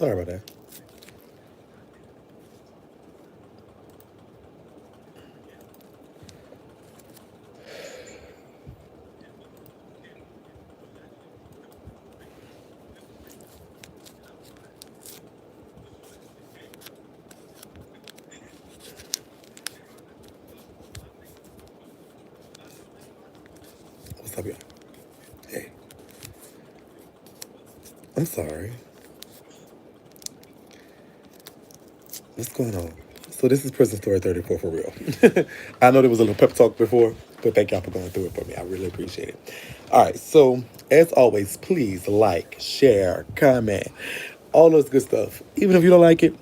Sorry about that. What's up, y'all? Hey, I'm sorry. What's going on? So this is Prison Story 34 for real. I know there was a little pep talk before, but thank y'all for going through it for me. I really appreciate it. All right, so as always, please like, share, comment, all those good stuff. Even if you don't like it,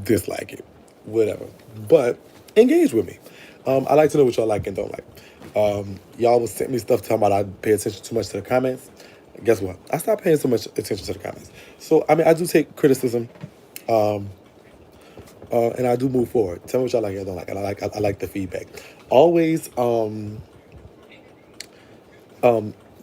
dislike it, whatever. But engage with me. I like to know what y'all like and don't like. Y'all was sending me stuff talking about I pay attention too much to the comments. Guess what? I stopped paying so much attention to the comments. So I mean, I do take criticism, and I do move forward. Tell me what y'all like and don't like. And I like the feedback. Always,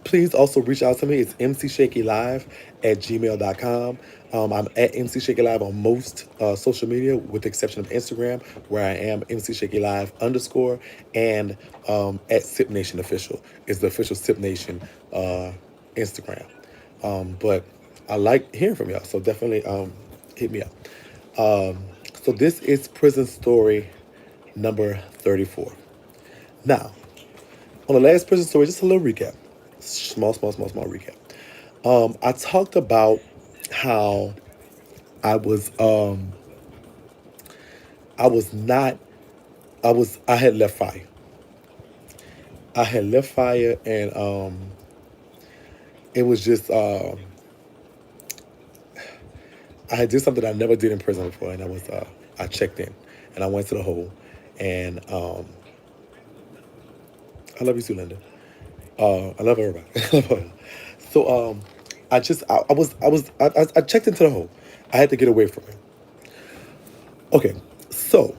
please also reach out to me. It's mcshakielive at gmail.com. I'm at mcshakielive on most social media, with the exception of Instagram, where I am mcshakielive underscore, and at Sip Nation Official is the official Sip Nation Instagram. But I like hearing from y'all, so definitely hit me up. So this is Prison Story number 34. Now, on the last Prison Story, just a little recap. Small recap. I talked about how I was I was not I had left fire. I had left fire, and it was just I had did something I never did in prison before, and I checked in, and I went to the hole, and I love you too, Linda. I love everybody. I love her. So I checked into the hole. I had to get away from it. Okay, so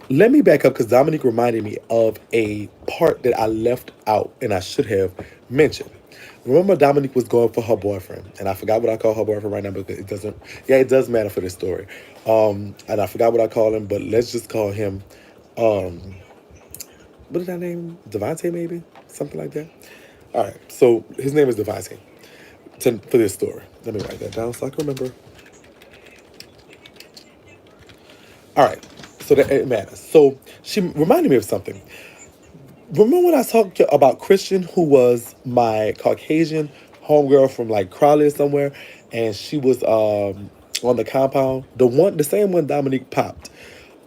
let me back up because Dominique reminded me of a part that I left out and I should have mentioned. Remember, Dominique was going for her boyfriend, and I forgot what I call her boyfriend right now because it doesn't. Yeah, it does matter for this story. And I forgot what I call him, but let's just call him. Um, what did I name him? Devontae, maybe something like that. All right, so his name is Devontae for this story. Let me write that down so I can remember. All right, so that it matters. So she reminded me of something. Remember when I talked about Christian, who was my Caucasian homegirl from like Crowley or somewhere, and she was on the compound, the same one Dominique popped.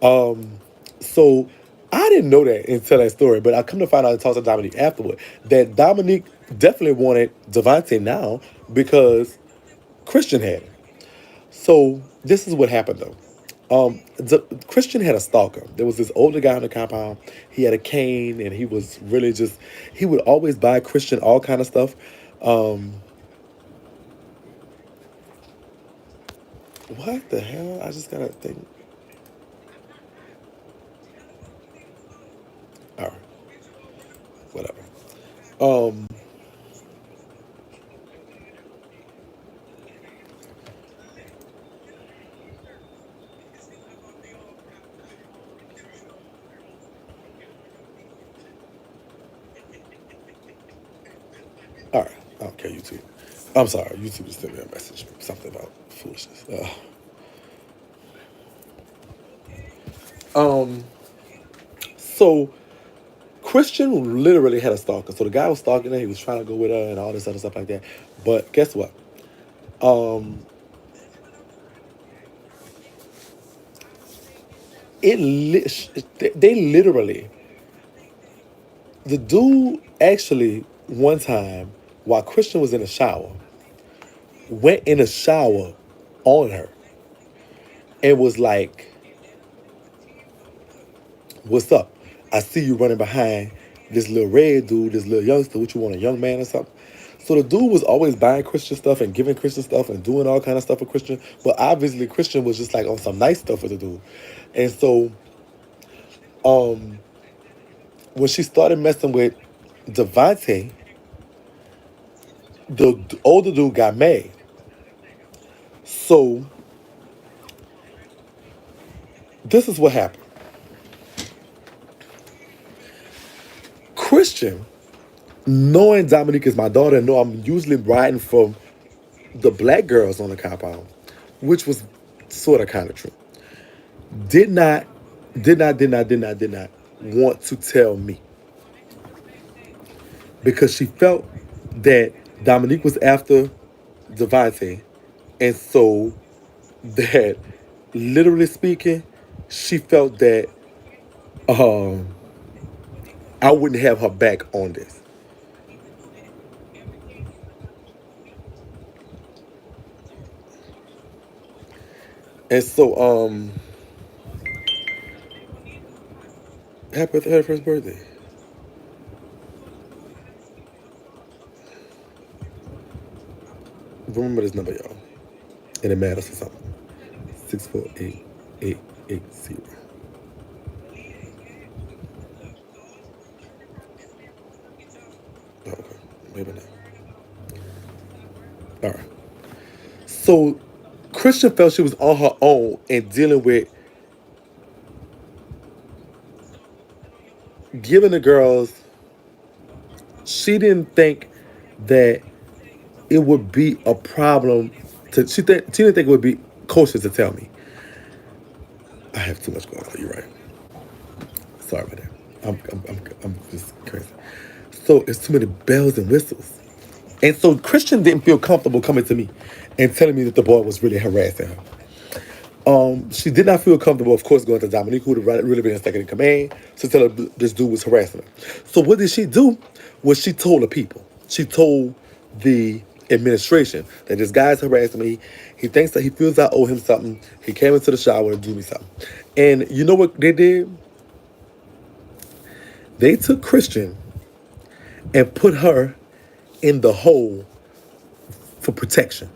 So I didn't know that until that story, but I come to find out, I talked to Dominique afterward, that Dominique definitely wanted Devontae now because Christian had him. So this is what happened though. Christian had a stalker. There was this older guy in the compound. He had a cane, and he was really just. He would always buy Christian all kind of stuff. Um, what the hell? I just gotta think. All right, whatever. Um, all right. Okay, YouTube. I'm sorry. YouTube just sent me a message. Something about foolishness. Um. So Christian literally had a stalker. So the guy was stalking her. He was trying to go with her and all this other stuff like that. But guess what? Um, they literally, the dude actually one time, while Christian was in the shower, went in the shower on her and was like, "What's up? I see you running behind this little red dude, this little youngster. What you want, a young man or something?" So the dude was always buying Christian stuff and giving Christian stuff and doing all kind of stuff for Christian. But obviously Christian was just like on some nice stuff with the dude. And so um when she started messing with Devontae, the older dude got mad. So this is what happened. Christian, knowing Dominique is my daughter, and know I'm usually riding from the black girls on the compound, which was sort of kind of true, did not, did not want to tell me because she felt that Dominique was after Devontae, and so that, literally speaking, she felt that um, I wouldn't have her back on this. And so, happy first birthday. Remember this number, y'all. And it matters for something. 648-880. Oh, okay. Maybe not. All right. So Christian felt she was on her own and dealing with giving the girls. She didn't think that it would be a problem to. She didn't think it would be kosher to tell me. I have too much going on. You're right. Sorry about that. I'm just crazy. So it's too many bells and whistles. And so Christian didn't feel comfortable coming to me and telling me that the boy was really harassing her. She did not feel comfortable, of course, going to Dominique, who would really been in second in command, to tell her this dude was harassing her. So what did she do? Was she told the people. She told the administration that this guy's harassing me. He thinks that he feels I owe him something. He came into the shower and do me something. And you know what they did? They took Christian and put her in the hole for protection.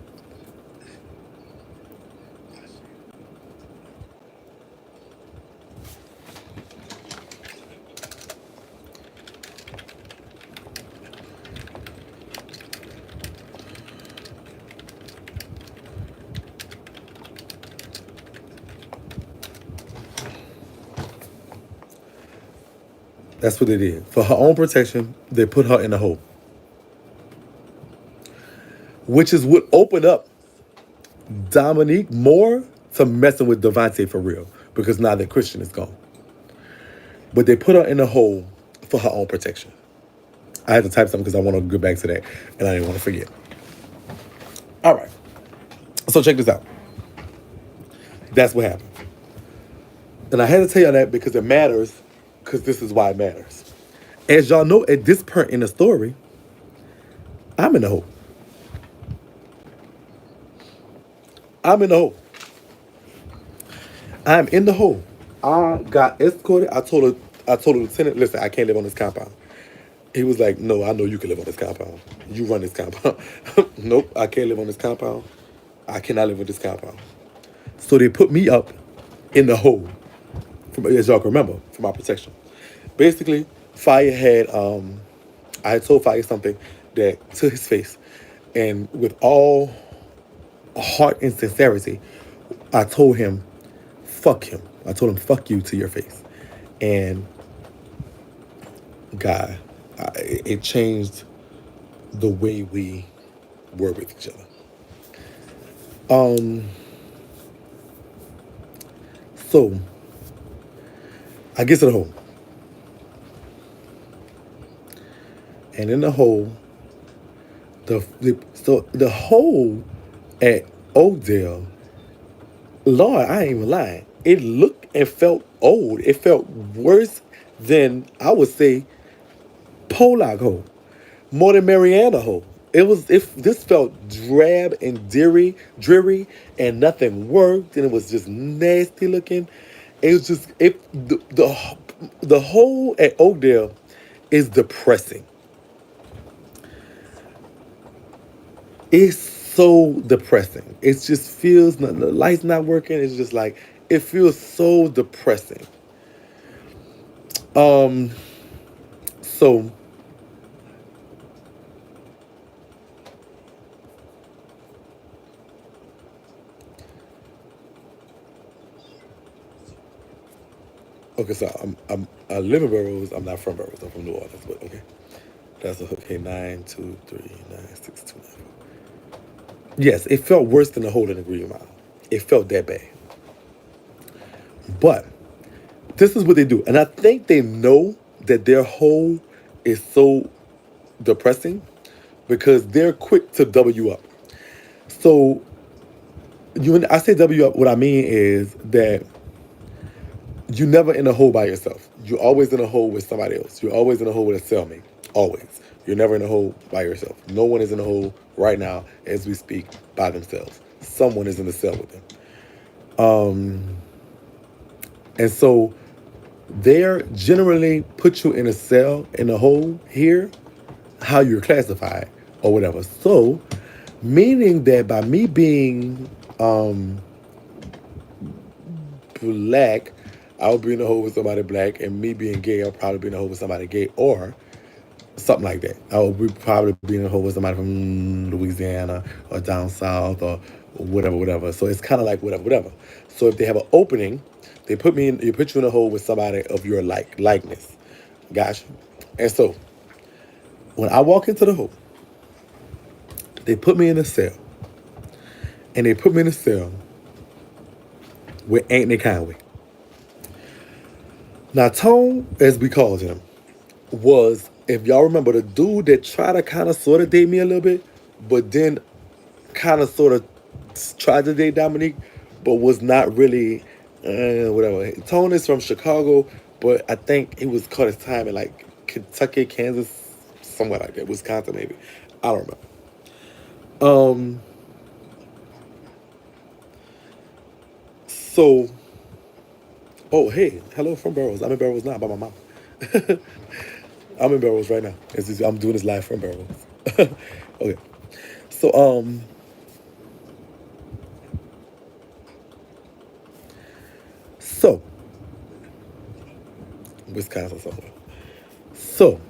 That's what they did. For her own protection, they put her in the hole. Which is what opened up Dominique more to messing with Devontae for real. Because now that Christian is gone. But they put her in the hole for her own protection. I had to type something because I want to get back to that. And I didn't want to forget. All right. So check this out. That's what happened. And I had to tell you that because it matters. Because this is why it matters. As y'all know, at this point in the story, I'm in the hole. I'm in the hole. I'm in the hole. I got escorted. I told the lieutenant, listen, I can't live on this compound. He was like, no, I know you can live on this compound. You run this compound. Nope, I can't live on this compound. I cannot live on this compound. So they put me up in the hole, as y'all can remember, for my protection. Basically, Fire had, I had told Fire something that to his face. And with all heart and sincerity, I told him, fuck him. I told him, fuck you to your face. And God, it changed the way we were with each other. So I get to the hole. And in the hole, the hole at Oakdale, Lord, I ain't even lying. It looked and felt old. It felt worse than, I would say, Pollock hole. More than Mariana hole. If this felt drab and dreary, and nothing worked, and it was just nasty looking. It was just the hole at Oakdale is depressing. It's so depressing. It just feels the light's not working. It's just like it feels so depressing. Um, so Okay, so I live in Burroughs. I'm not from Burroughs. I'm from New Orleans. But okay, that's a okay. 9239629. Yes, it felt worse than the hole in the Green Mile. It felt that bad. But this is what they do, and I think they know that their hole is so depressing because they're quick to W up. So I say W up. What I mean is that you're never in a hole by yourself. You're always in a hole with somebody else. You're always in a hole with a cellmate. Always. You're never in a hole by yourself. No one is in a hole right now as we speak by themselves. Someone is in the cell with them. And so they're generally put you in a cell in a hole here, how you're classified or whatever. So, meaning that by me being black, I'll be in a hole with somebody black, and me being gay, I'll probably be in a hole with somebody gay, or something like that. I would probably be in a hole with somebody from Louisiana or down south or whatever, whatever. So it's kind of like whatever, whatever. So if they have an opening, they put you in a hole with somebody of your likeness. Gotcha. And so when I walk into the hole, they put me in a cell, and they put me in a cell with Anthony Conway. Now Tone, as we called him, was, if y'all remember, the dude that tried to kind of sort of date me a little bit, but then kind of sort of tried to date Dominique, but was not really, whatever. Tone is from Chicago, but I think he was caught his time in like Kentucky, Kansas, somewhere like that, Wisconsin maybe. I don't remember. So, oh hey, hello from Burroughs. I'm in Burroughs now by my mom. I'm in Burroughs right now. I'm doing this live from Burroughs. Okay. So so Wisconsin somewhere. So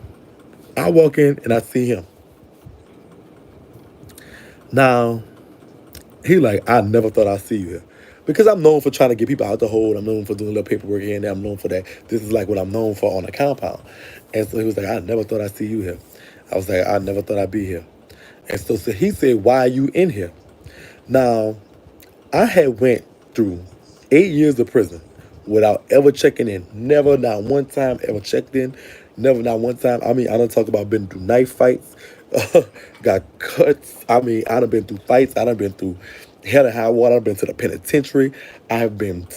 I walk in and I see him. Now he like, I never thought I'd see you here. Because I'm known for trying to get people out the hole. I'm known for doing a little paperwork here and there. I'm known for that. This is like what I'm known for on the compound. And so he was like, I never thought I'd see you here. I was like, I never thought I'd be here. And so he said, why are you in here? Now, I had went through 8 years of prison without ever checking in. Never, not one time, ever checked in. Never, not one time. I mean, I don't talk about been through knife fights, got cuts. I mean, I done been through fights. I done been through hell and high water. I've been to the penitentiary. I have been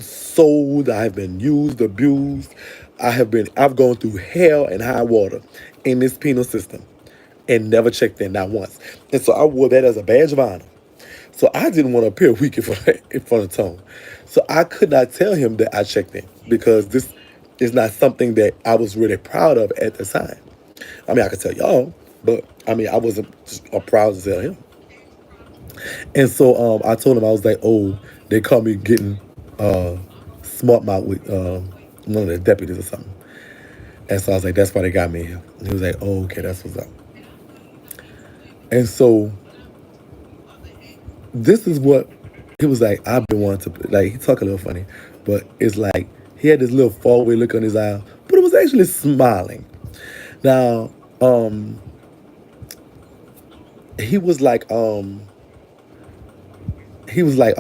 sold. I have been used, abused. I've gone through hell and high water in this penal system and never checked in, not once. And so I wore that as a badge of honor. So I didn't want to appear weak in front of Tone. So I could not tell him that I checked in because this is not something that I was really proud of at the time. I mean, I could tell y'all, but I mean, I wasn't proud to tell him. And so I told him, I was like, oh, they caught me getting smart mouth with one of the deputies or something. And so I was like, that's why they got me here. And he was like, oh, okay, that's what's up. And so this is what he was like. I've been wanting to, like, he talk a little funny, but it's like he had this little faraway look on his eye, but it was actually smiling. Now, he was like, he was like,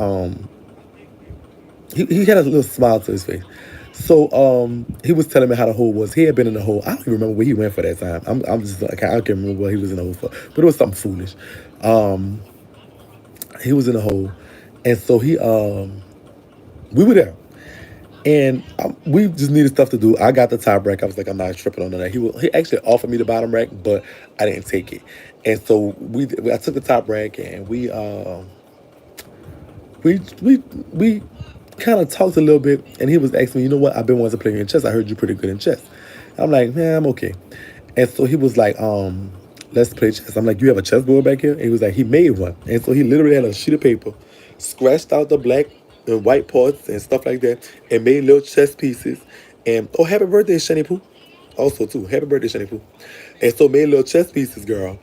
he had a little smile to his face. So he was telling me how the hole was. He had been in the hole. I don't even remember where he went for that time. I'm just I can't remember what he was in the hole for, but it was something foolish. He was in the hole, and so we were there, and we just needed stuff to do. I got the top rack. I was like, I'm not tripping on that. He actually offered me the bottom rack, but I didn't take it. And so I took the top rack, and we kind of talked a little bit, and he was asking me, you know what, I've been wanting to play in chess. I heard you pretty good in chess. I'm like, man, I'm okay. And so he was like, let's play chess. I'm like, you have a chessboard back here? And he was like, he made one. And so he literally had a sheet of paper, scratched out the black and white parts and stuff like that, and made little chess pieces. And oh, happy birthday, Shani Poo. Also too, happy birthday, Shani Poo. And so made little chess pieces, girl.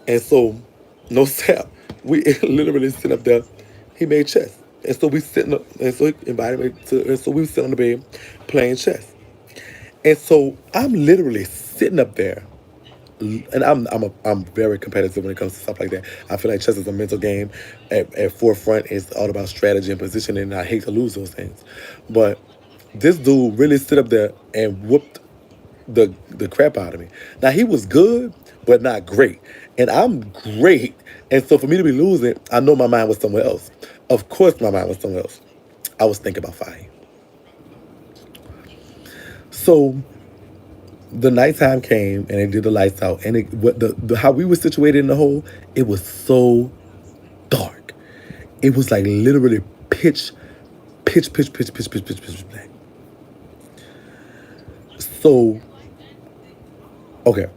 And so, no sap. We literally sit up there. He made chess. And so we sitting up, and so he invited me to, and so we was sitting on the bed playing chess. And so I'm literally sitting up there, and I'm very competitive when it comes to stuff like that. I feel like chess is a mental game. At forefront, it's all about strategy and positioning, and I hate to lose those things. But this dude really stood up there and whooped the crap out of me. Now he was good, but not great, and I'm great. And so for me to be losing, I know my mind was somewhere else. Of course, my mind was somewhere else. I was thinking about fire. So the nighttime came and they did the lights out, and what the how we were situated in the hole, it was so dark. It was like literally pitch black. So okay,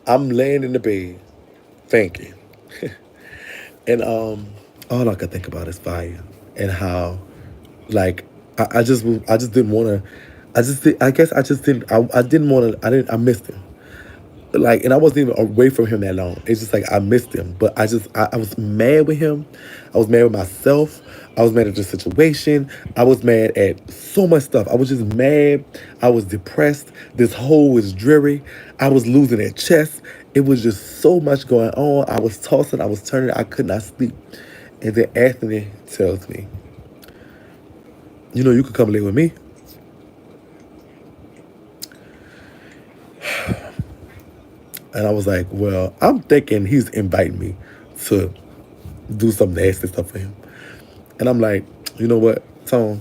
I'm laying in the bed thinking, and all I could think about is fire and how, like, I just didn't want to. I guess I just didn't. I didn't want to. I didn't. I missed him. Like, and I wasn't even away from him that long. It's just like I missed him, but I was mad with him. I was mad with myself. I was mad at the situation. I was mad at so much stuff. I was just mad. I was depressed. This hole was dreary. I was losing at chess. It was just so much going on. I was tossing. I was turning. I could not sleep. And then Anthony tells me, "You know, you could come live with me." And I was like, well, I'm thinking he's inviting me to do some nasty stuff for him. And I'm like, you know what, Tone?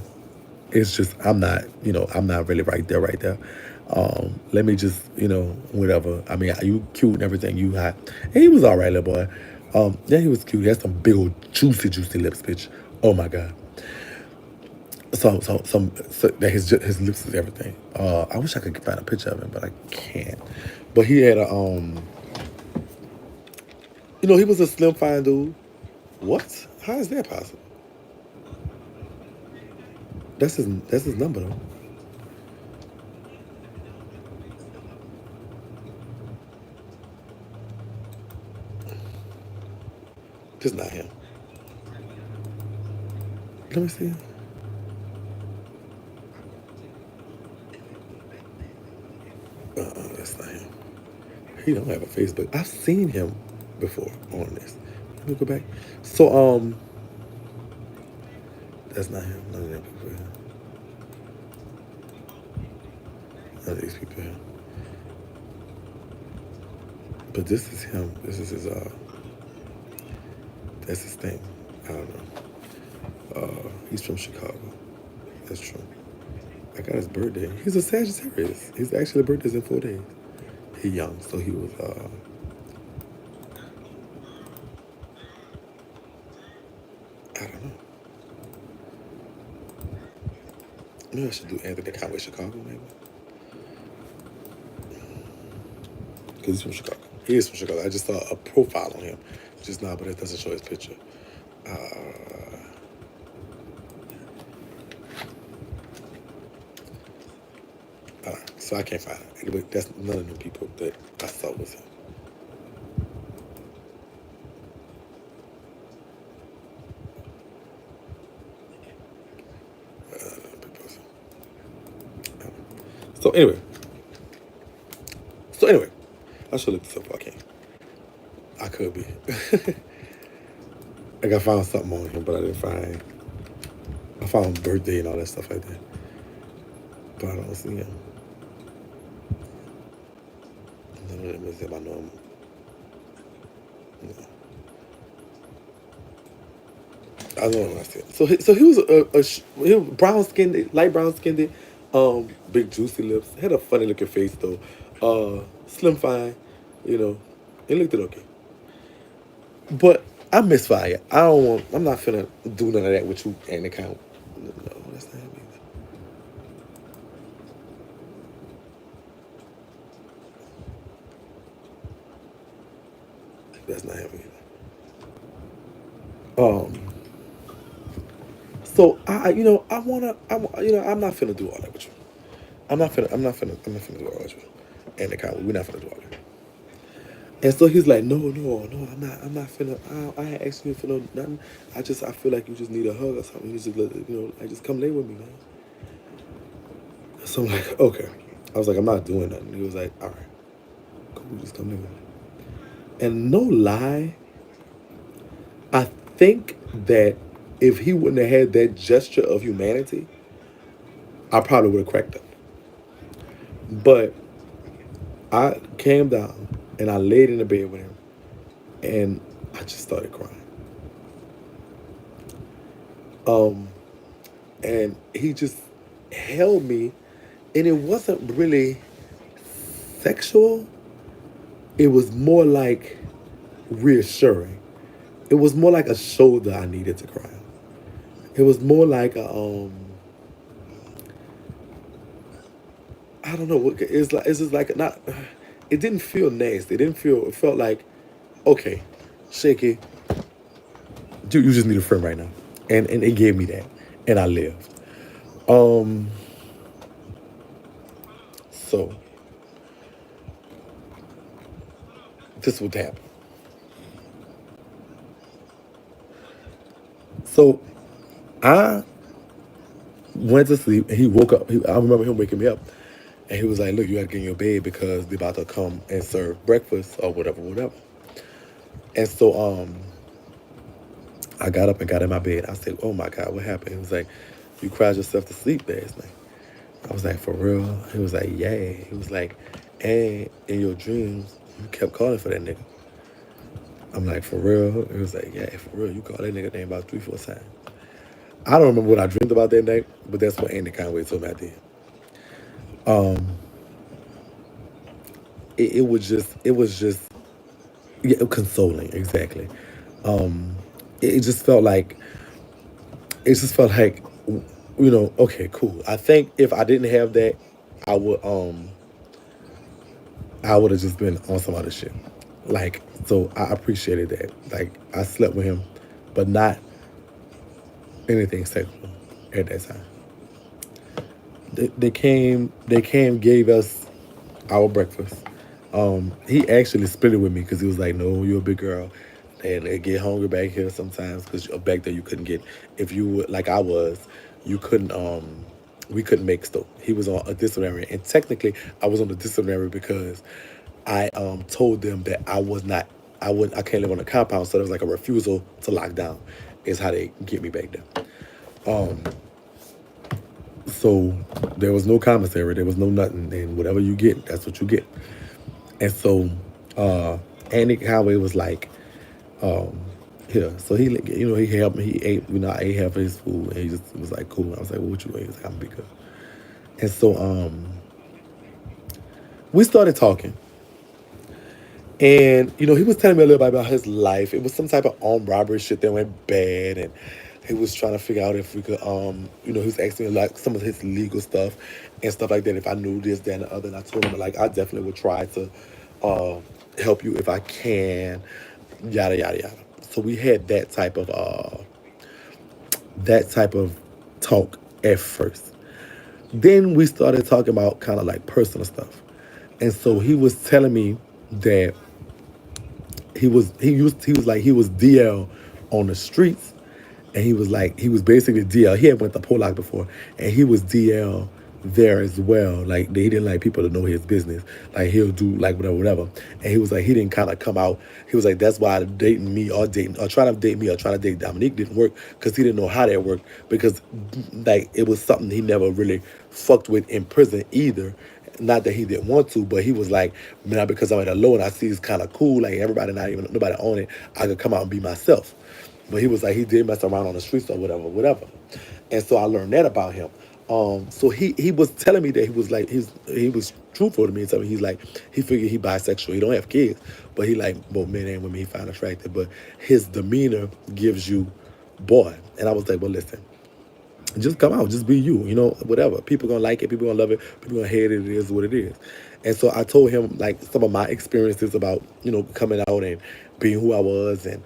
It's just I'm not really right there. Let me just, whatever. I mean, you cute and everything, you hot. And he was all right, little boy. Yeah, he was cute. He had some big old juicy lips, bitch. Oh my god. So that his lips is everything. I wish I could find a picture of him, but I can't. But he had he was a slim fine dude. What? How is that possible? That's his number though. Just not him. Let me see. That's not him. He don't have a Facebook. I've seen him before on this. Let me go back. So that's not him. None of them people here. None of these people here. But this is him. This is his that's his thing. I don't know. He's from Chicago. That's true. I got his birthday. He's a Sagittarius. His actually birthday's in 4 days. He young, so he was I don't know. Maybe I should do Anthony Conway Chicago, maybe. Because he's from Chicago. He is from Chicago. I just saw a profile on him just now, but it doesn't show his picture. So I can't find it. Anyway, that's none of the people that I saw was him. So anyway, I should look this up if I can. I could be. Like I found something on him, but I didn't find. I found birthday and all that stuff like that, but I don't see him. None of them is him. I know him. No. I know him. I see him. So he was he was brown skinned, light brown skinned, big juicy lips. Had a funny looking face though. Slim fine, you know. It looked okay. But I miss fire. I'm not finna do none of that with you and account. No, that's not him either. That's not him either. So I'm not finna do all that with you. I'm not finna do all that with you. And account, we're not finna do all that. And so he's like, no, no, no, I'm not finna, I ain't asking you for no nothing. I feel like you just need a hug or something. You just, like, just come lay with me, man. So I'm like, okay. I was like, I'm not doing nothing. He was like, all right, cool, just come lay with me. And no lie, I think that if he wouldn't have had that gesture of humanity, I probably would have cracked up. But I came down and I laid in the bed with him and I just started crying. Um, and he just held me, and it wasn't really sexual. It was more like reassuring. It was more like a shoulder I needed to cry on. It was more like I don't know what it's just like not. It didn't feel nasty. It didn't feel. It felt like, okay, Shaky, dude, you just need a friend right now, and it gave me that, and I lived. Um, so this would happen. So I went to sleep, and he woke up. I remember him waking me up, and he was like, "Look, you got to get in your bed because they're about to come and serve breakfast or whatever, whatever." And so I got up and got in my bed. I said, "Oh my God, what happened?" He was like, "You cried yourself to sleep last night." I was like, "For real?" He was like, "Yeah." He was like, "And in your dreams, you kept calling for that nigga." I'm like, "For real?" He was like, "Yeah, for real. You called that nigga name about 3, 4 times." I don't remember what I dreamed about that night, but that's what Andy Conway told me I did. Um, it was just, yeah, consoling, exactly. Um, it just felt like, it just felt like, okay, cool. I think if I didn't have that, I would, I would have just been on some other shit. Like, so I appreciated that. Like, I slept with him, but not anything sexual at that time. They came, gave us our breakfast. He actually split it with me because he was like, "No, you're a big girl, and it get hungry back here sometimes because back there you couldn't get, if you were like I was, you couldn't we couldn't make stuff." He was on a disciplinary, and technically I was on the disciplinary because I told them that I can't live on the compound, so there was like a refusal to lock down, is how they get me back there. Um, so there was no commissary, there was no nothing, and whatever you get, that's what you get. And so Andy Conway was like, um, here. So he helped me. He ate, I ate half of his food, and he just was like, cool. I was like, well, what you ate? He was like, I'm big girl. And so we started talking, and he was telling me a little bit about his life. It was some type of armed robbery shit that went bad, and he was trying to figure out if we could, he was asking me like some of his legal stuff and stuff like that. If I knew this, that, and the other, and I told him like I definitely would try to uh, help you if I can, yada yada yada. So we had that type of talk at first. Then we started talking about kind of like personal stuff, and so he was telling me that he was DL on the streets, and he was like he was basically DL. He had went to Pollock before, and he was DL there as well. Like he didn't like people to know his business. Like he'll do like whatever, whatever. And he was like he didn't kind of come out. He was like that's why dating me or trying to date me or trying to date Dominique didn't work because he didn't know how that worked because like it was something he never really fucked with in prison either. Not that he didn't want to, but he was like, man, because I'm at a low and I see it's kind of cool, like everybody not even nobody on it, I could come out and be myself. But he was like, he did mess around on the streets or whatever, whatever. And so I learned that about him. So he was telling me that he was like he was truthful to me and telling me he's like he figured he bisexual. He don't have kids, but he like both men and women he find attractive. But his demeanor gives you boy. And I was like, well, listen, just come out, just be you, whatever. People gonna like it, people gonna love it, people gonna hate it. It is what it is. And so I told him like some of my experiences about coming out and being who I was and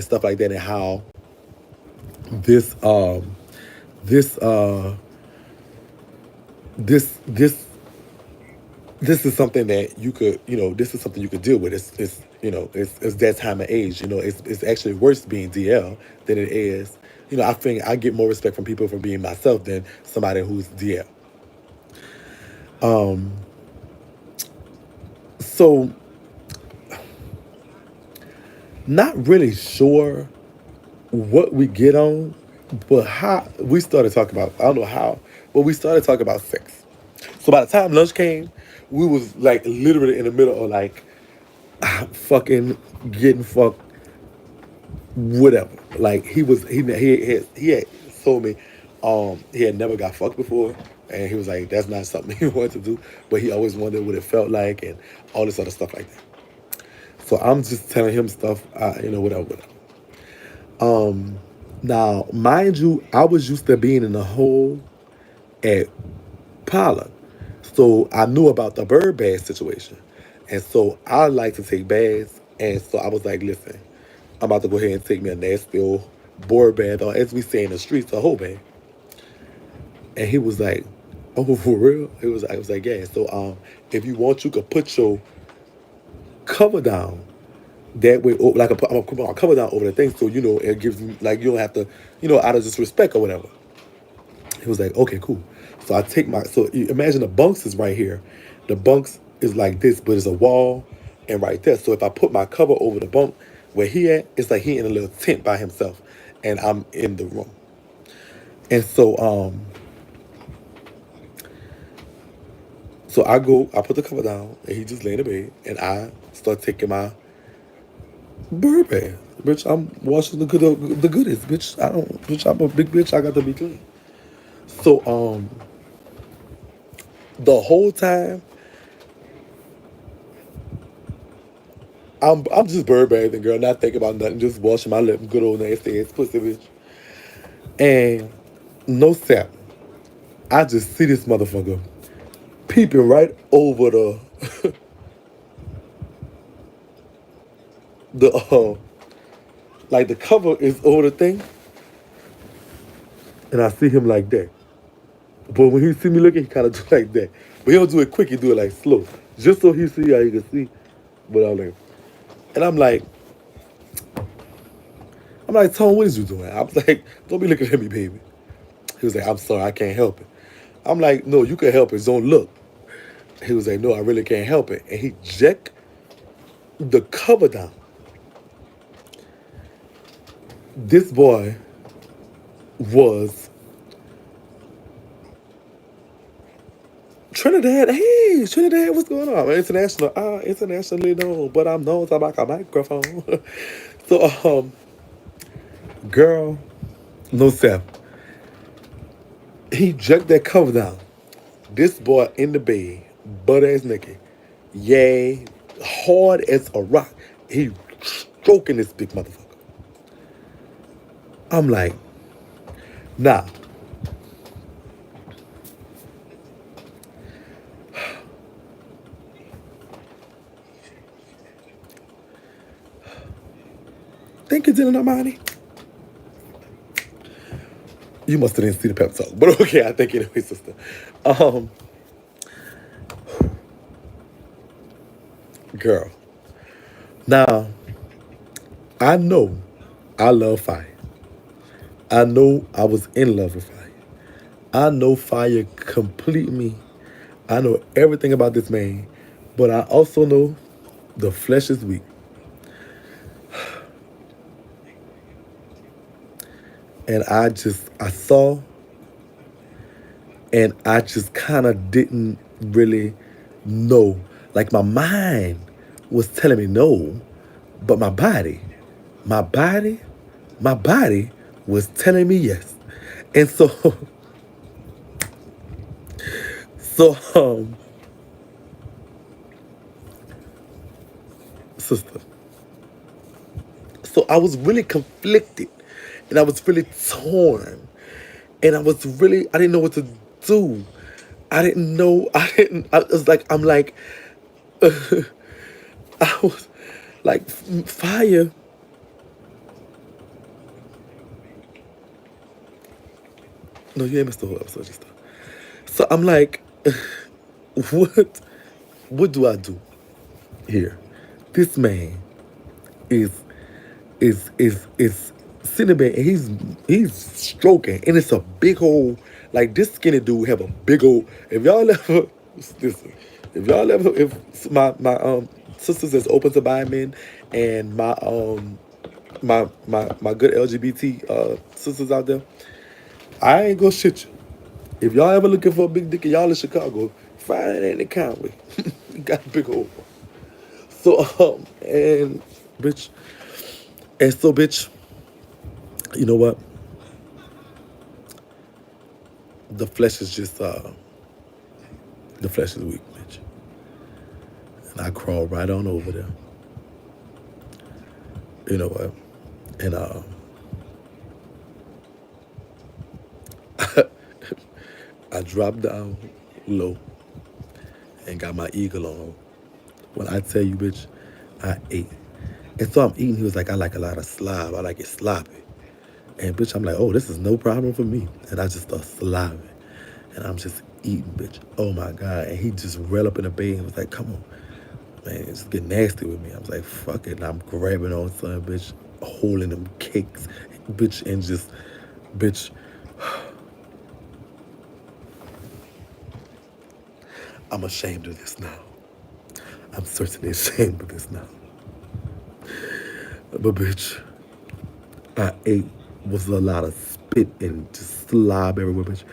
stuff like that, and how this this this this is something that you could, this is something you could deal with. It's that time of age. It's actually worse being DL than it is. I think I get more respect from people for being myself than somebody who's DL. So, not really sure what we get on, but how we started talking about, I don't know how, but we started talking about sex. So by the time lunch came, we was like literally in the middle of like fucking getting fucked, whatever. Like he had told me he had never got fucked before, and he was like that's not something he wanted to do, but he always wondered what it felt like and all this other stuff like that. So I'm just telling him stuff, whatever, whatever. Now, mind you, I was used to being in the hole at Paula. So I knew about the bird bath situation. And so I like to take baths. And so I was like, listen, I'm about to go ahead and take me a nasty old board bath, or as we say in the streets, a whole bath. And he was like, oh, for real? I was like, yeah. So if you want, you could put your cover down. That way, like I'm gonna put my cover down over the thing, so it gives me like you don't have to, out of just respect or whatever. He was like, okay, cool. So I take my, so imagine the bunks is right here. The bunks is like this, but it's a wall and right there. So if I put my cover over the bunk where he at, it's like he in a little tent by himself and I'm in the room. And so I put the cover down and he just lay in the bed and I start taking my bird bath. Bitch, I'm washing the goodies, bitch. Bitch, I'm a big bitch. I got to be clean. So, the whole time I'm just bird bathing, girl, not thinking about nothing, just washing my lip, good old nasty ass pussy bitch. And no sap. I just see this motherfucker peeping right over the like the cover is over the thing, and I see him like that. But when he see me looking, he kind of do like that. But he don't do it quick. He do it like slow, just so he see how you can see. But I'm like, and I'm like, Tone, what is you doing? I'm like, don't be looking at me, baby. He was like, I'm sorry, I can't help it. I'm like, no, you can help it. Don't look. He was like, no, I really can't help it. And he jacked the cover down. This boy was Trinidad. Hey, Trinidad, what's going on? Internationally known, but I'm known to like a microphone. So, girl, no Seth. He jacked that cover down. This boy in the bed, butt ass naked, yay, hard as a rock. He stroking this big motherfucker. I'm like, nah. Thank you, Dylan Armani. You must have didn't see the pep talk, but okay, I think anyway, sister. Girl. Now, I know I love fire. I know I was in love with fire. I know fire complete me. I know everything about this man, but I also know the flesh is weak. And I saw, and I just kind of didn't really know. Like my mind was telling me no, but my body, my body was telling me yes. And so, so, sister, so I was really conflicted and I was really torn and I didn't know what to do. I was like, I was like, fire. No, you ain't missed the whole episode, just stuff. So I'm like, what what do I do here? This man is is sitting there and he's stroking and it's a big old like this skinny dude have a big old if y'all ever listen if y'all ever if my sisters is open to bi men and my good LGBT sisters out there, I ain't gonna shit you. If y'all ever looking for a big dick and y'all in Chicago, find it in the Conway. You got a big old one. So and bitch and so bitch, you know what? The flesh is just the flesh is weak, bitch. And I crawled right on over there. You know what? And I dropped down low and got my eagle on. When I tell you, bitch, I ate. And so I'm eating. He was like, I like a lot of slob. I like it sloppy. And bitch, I'm like, oh, this is no problem for me. And I just start slobbing. And I'm just eating, bitch. Oh my God. And he just ran up in the bed and was like, come on. Man, just get nasty with me. I was like, fuck it. And I'm grabbing on son, bitch, holding them cakes, bitch, and just, bitch. I'm ashamed of this now. I'm certainly ashamed of this now. But bitch, I ate was a lot of spit and just slob everywhere, bitch.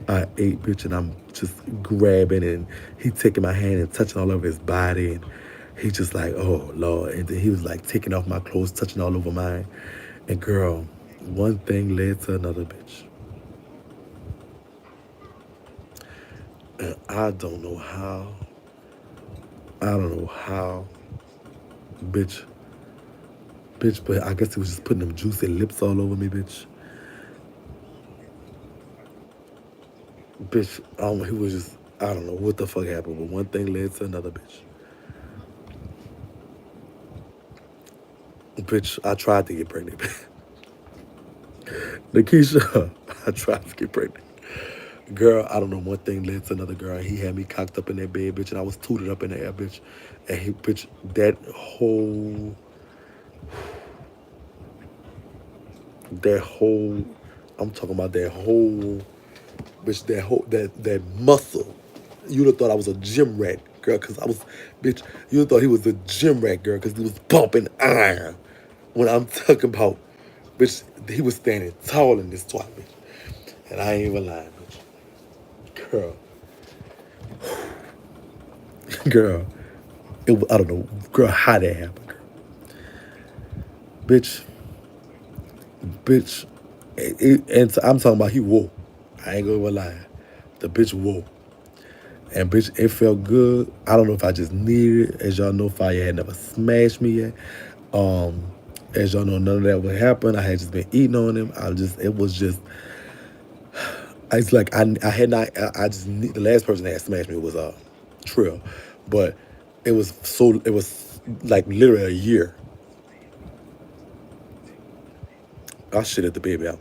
I ate, bitch, and I'm just grabbing and he taking my hand and touching all over his body and he just like, oh Lord. And then he was like taking off my clothes, touching all over mine. And girl, one thing led to another, bitch. And I don't know how. I don't know how, bitch. Bitch, but I guess he was just putting them juicy lips all over me, bitch. Bitch, he was just, I don't know what the fuck happened, but one thing led to another, bitch. Bitch, I tried to get pregnant. Nikisha, I tried to get pregnant. Girl, I don't know, one thing led to another, girl. He had me cocked up in that bed, bitch, and I was tooted up in the air, bitch. And he, bitch, that whole, I'm talking about that whole, bitch, that muscle. You'd have thought I was a gym rat, girl, because I was, bitch, you'd have thought he was a gym rat, girl, because he was pumping iron. When I'm talking about, bitch, he was standing tall in this twat, bitch. And I ain't even lying, bitch. Girl. Girl. I don't know, girl, how that happened, girl. Bitch. Bitch. And I'm talking about he wore. I ain't gonna lie. The bitch wore. And bitch, it felt good. I don't know if I just needed it. As y'all know, fire had never smashed me yet. As y'all know, none of that would happen. I had just been eating on him. It was just, it's like I had not, I just, the last person that had smashed me was Trill. But it was like literally a year. I shit at the baby out.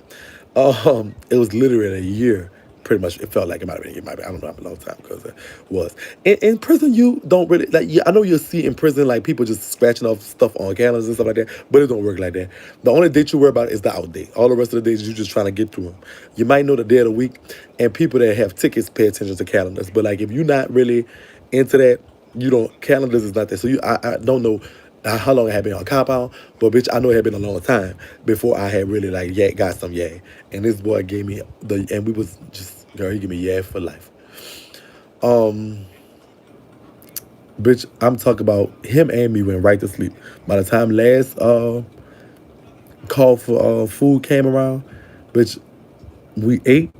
It was literally a year. Pretty much, it felt like it might have been. It might be. I don't know how long time because it was. In prison, you don't really like. Yeah, I know you'll see in prison like people just scratching off stuff on calendars and stuff like that, but it don't work like that. The only date you worry about is the out date. All the rest of the days you just trying to get through them. You might know the day of the week, and people that have tickets pay attention to calendars. But like if you're not really into that, you don't. Calendars is not there. So I don't know how long it had been on compound, but bitch, I know it had been a long time before I had really like got some yay. And this boy gave me and we was just, girl, he gave me yay for life. Bitch, I'm talking about him and me went right to sleep. By the time last call for food came around, bitch, we ate,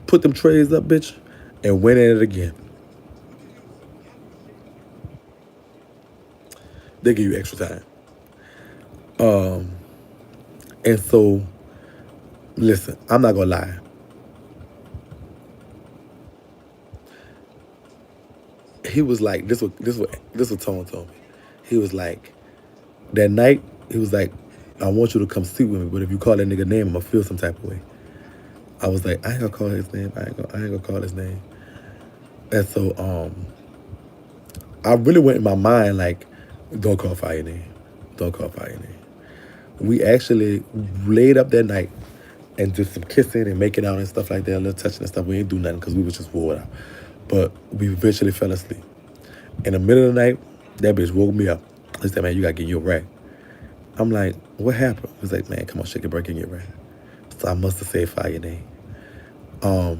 put them trays up, bitch, and went at it again. They give you extra time. And so, listen, I'm not gonna lie. He was like, this was Tone told me. He was like, that night, he was like, I want you to come sleep with me, but if you call that nigga name, I'm gonna feel some type of way. I was like, I ain't gonna call his name. I ain't gonna call his name. And so, I really went in my mind like, don't call fire name. Don't call fire name. We actually laid up that night and did some kissing and making out and stuff like that, a little touching and stuff. We ain't do nothing because we was just wore out. But we eventually fell asleep. In the middle of the night, that bitch woke me up. He said, man, you gotta get your rag. I'm like, what happened? He's like, man, come on, shake it, break and get rag. So I must have said fire name. So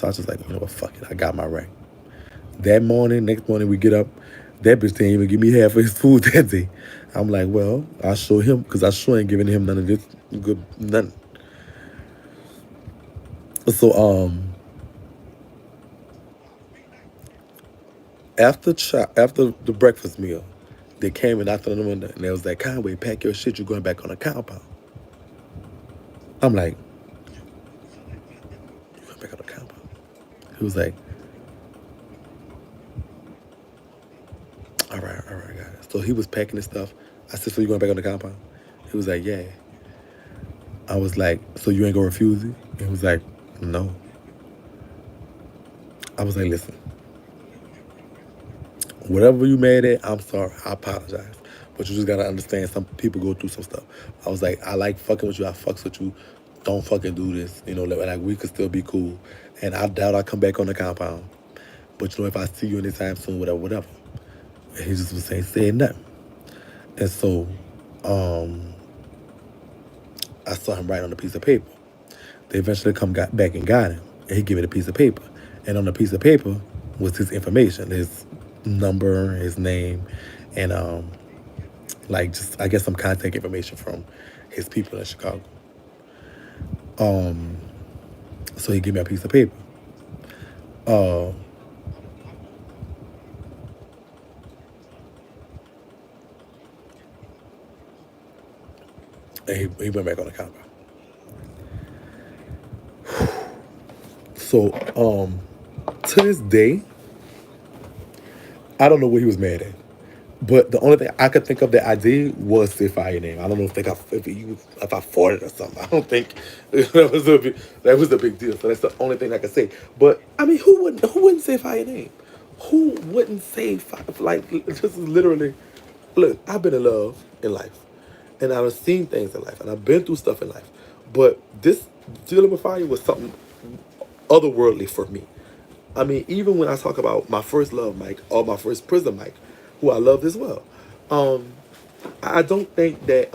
I was just like, you know what, fuck it. I got my rag. That morning, next morning we get up. That bitch didn't even give me half of his food that day. I'm like, well, I'll show him because I sure ain't giving him none of this good nothing. So after the breakfast meal, they came and knocked on the window and they was like, Conway, pack your shit, you're going back on the compound. I'm like, you going back on the compound? He was like, all right, I got it. So he was packing his stuff. I said, so you going back on the compound? He was like, yeah. I was like, so you ain't gonna refuse it? He was like, no. I was like, listen, whatever you mad at, I'm sorry. I apologize. But you just gotta understand some people go through some stuff. I was like, I like fucking with you. I fucks with you. Don't fucking do this. You know, like we could still be cool. And I doubt I come back on the compound. But you know, if I see you anytime soon, whatever. And he just was saying nothing. And so, I saw him write on a piece of paper. They eventually got back and got him. And he gave me the piece of paper. And on the piece of paper was his information, his number, his name, and like just I guess some contact information from his people in Chicago. So he gave me a piece of paper. And he went back on the compound. So to this day, I don't know what he was mad at. But the only thing I could think of that I did was say fire name. I don't know if I fought it or something. I don't think that was a big deal. So that's the only thing I can say. But I mean, who wouldn't say fire name? Who wouldn't say fire? Like this is literally. Look, I've been in love in life, and I've seen things in life, and I've been through stuff in life. But this dealing with fire was something otherworldly for me. I mean, even when I talk about my first love, Mike, or my first prison, Mike, who I loved as well, I don't think that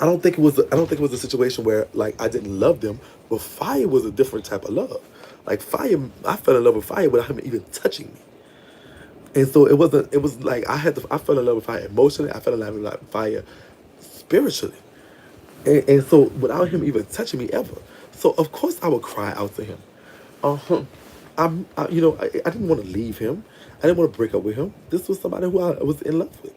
I don't think it was a situation where like I didn't love them, but fire was a different type of love. Like fire, I fell in love with fire without him even touching me. And so it wasn't. It was like I fell in love with fire emotionally. I fell in love with fire spiritually. And so without him even touching me ever, so of course I would cry out to him. Uh-huh. I didn't want to leave him. I didn't want to break up with him. This was somebody who I was in love with.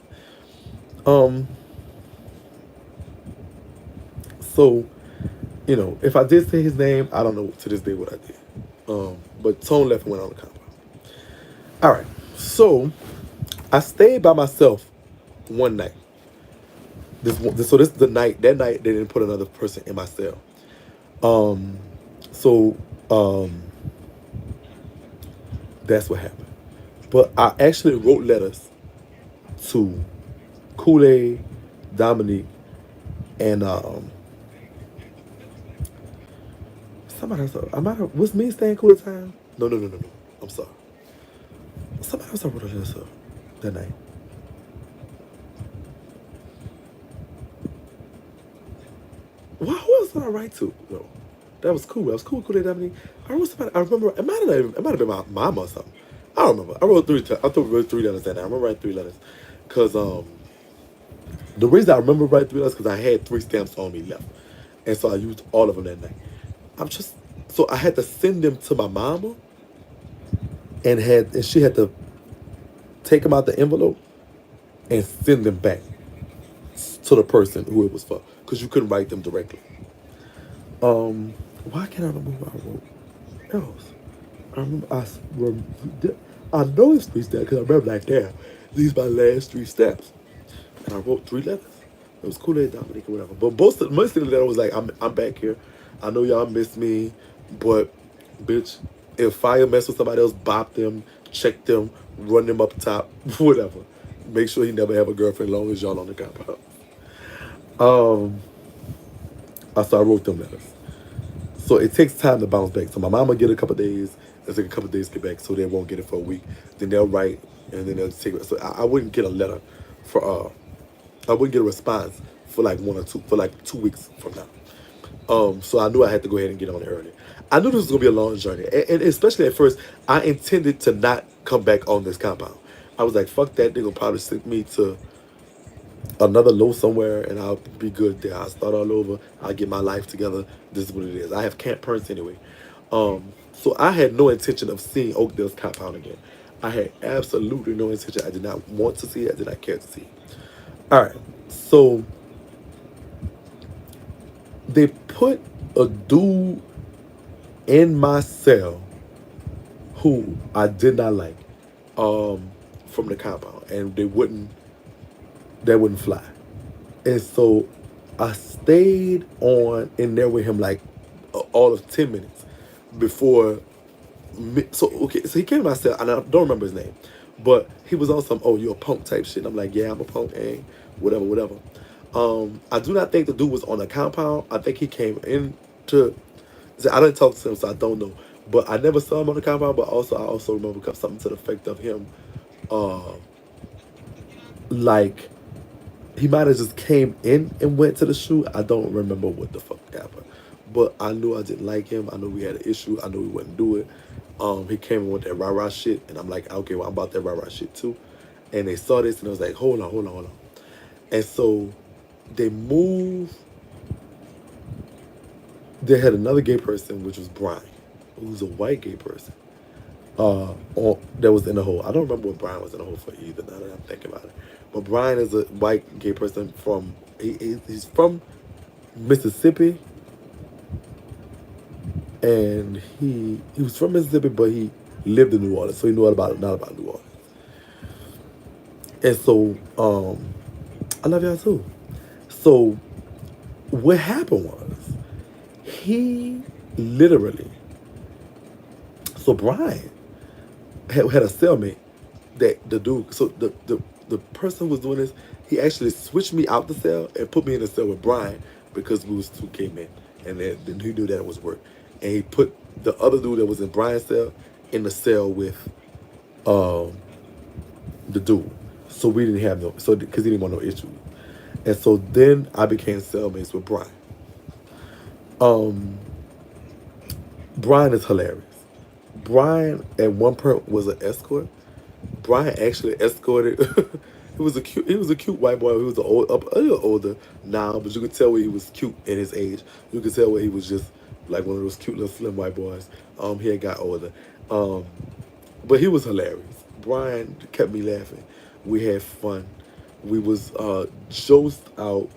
So, if I did say his name, I don't know to this day what I did. But Tone left and went on the compound. All right. So, I stayed by myself one night. So this is the night. That night they didn't put another person in my cell. So that's what happened. But I actually wrote letters to Kool-Aid, Dominique, and somebody else. Was me staying cool at the time? No. I'm sorry. Somebody else I wrote a letter to that night. Who else did I write to? No. That was cool. That was cool. Kool-Aid, Dominique. I wrote somebody. I remember. It might have been my mom or something. I don't remember. I wrote three. I thought we wrote 3 letters that night. I remember writing 3 letters, cause the reason I remember writing 3 letters because I had 3 stamps on me left, and so I used all of them that night. So I had to send them to my mama, and she had to take them out the envelope and send them back to the person who it was for, because you couldn't write them directly. Why can't I remember what I wrote else? I know it's 3 steps because I remember like, damn, these are my last 3 steps. And I wrote 3 letters. It was Kool-Aid, Dominique, or whatever. But most of the letter was like, I'm back here. I know y'all miss me, but bitch, if fire mess with somebody else, bop them, check them, run them up top, whatever. Make sure he never have a girlfriend as long as y'all on the compound. Um, so I wrote them letters. So it takes time to bounce back. So my mama get a couple days. It'll take a couple days to get back, so they won't get it for a week. Then they'll write, and then they'll take it. So I wouldn't get a letter for I wouldn't get a response for like 1 or 2 for like 2 weeks from now. So I knew I had to go ahead and get on it early. I knew this was gonna be a long journey, and especially at first, I intended to not come back on this compound. I was like, "Fuck that! They're gonna probably send me to another low somewhere, and I'll be good there. I'll start all over. I'll get my life together. This is what it is. I have camp parents anyway." So I had no intention of seeing Oakdale's compound again. I had absolutely no intention. I did not want to see it. I did not care to see it. All right. So they put a dude in my cell who I did not like from the compound, and that wouldn't fly. And so I stayed on in there with him like all of 10 minutes before. So okay, so he came to my cell, and I don't remember his name, but he was on some you a punk type shit. And I'm like, yeah, I'm a punk, and whatever, whatever. I do not think the dude was on the compound. I think he came into. I didn't talk to him, so I don't know. But I never saw him on the compound. But I also remember something to the effect of him, uh, like he might have just came in and went to the shoot. I don't remember what the fuck happened. But I knew I didn't like him. I knew we had an issue. I knew we wouldn't do it. He came in with that rah-rah shit. And I'm like, okay, well, I'm about that rah-rah shit too. And they saw this and I was like, hold on, hold on, hold on. And so they moved. They had another gay person, which was Brian, who was a white gay person. That was in the hole. I don't remember what Brian was in the hole for either. Now that I'm thinking about it, but Brian is a white gay person from he's from Mississippi, and he was from Mississippi, but he lived in New Orleans, so he knew not about New Orleans. And so I love y'all too. So what happened was he literally. So Brian had a cellmate that the dude. So the person who was doing this, he actually switched me out the cell and put me in the cell with Brian because we was two gay men, and then he knew that it was work, and he put the other dude that was in Brian's cell in the cell with the dude. So we didn't have because he didn't want no issues, and so then I became cellmates with Brian. Brian is hilarious. Brian at one point was an escort. Brian actually escorted. He was a cute white boy. He was a little older now, but you could tell where he was cute in his age. You could tell where he was just like one of those cute little slim white boys. He had got older, but he was hilarious. Brian kept me laughing. We had fun. We was josed out,